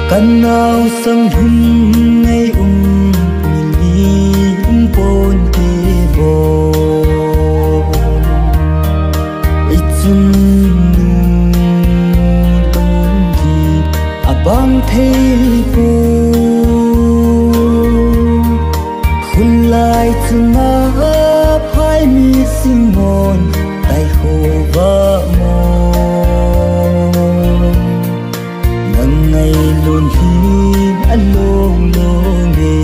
Kan nào sang hum ngay nhìn pon ke bo itun nu don di abang thei po khun lai chunga phai mi simon tai ho va mo nang ngày luôn hi along long e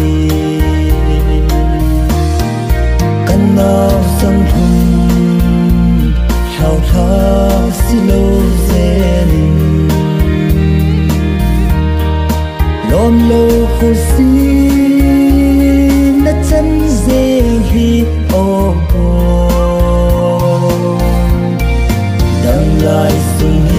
kan nào sang hum hao tha silo zenin lom lo khu si na chân dê hi o bo đang lại sung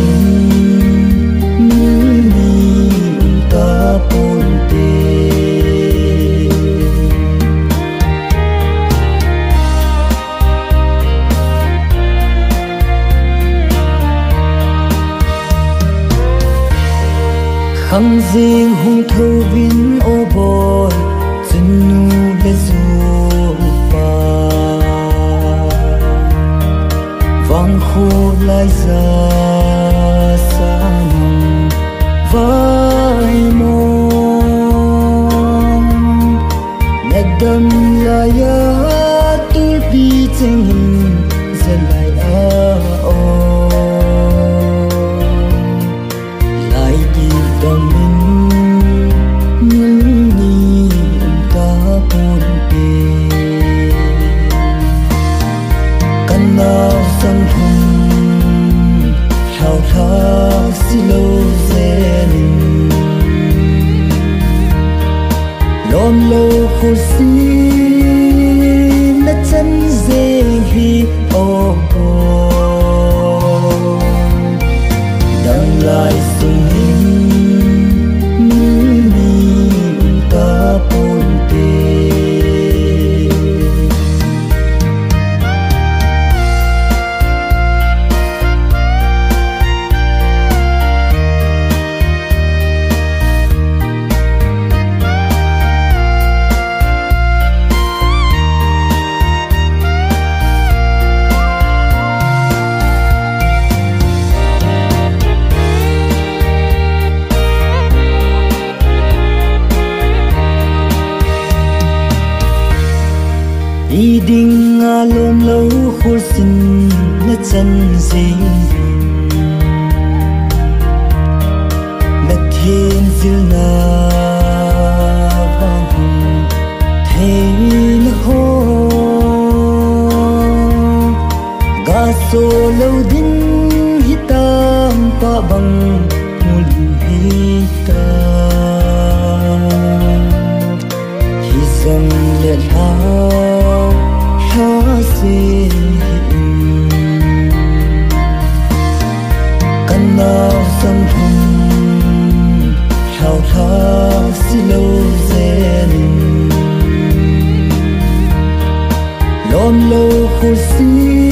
khăng riêng hung thâu vin ô bồi chân nu lê du pa vang khô lai ra sang vai mong nét đâm la ya tu bi chân dân lại a o sang hum hao tha silo zenin lom lo khu si na chân dê hi o bo đang lại sung ni ta pon te ý định lom lâu khô xin na chân dinh na thiên diêu na vang thế na ho ga so lâu din hitam pa bang mul hita hisam le hao sin kan nào sang hum hao tha silo zenin lom lo khu si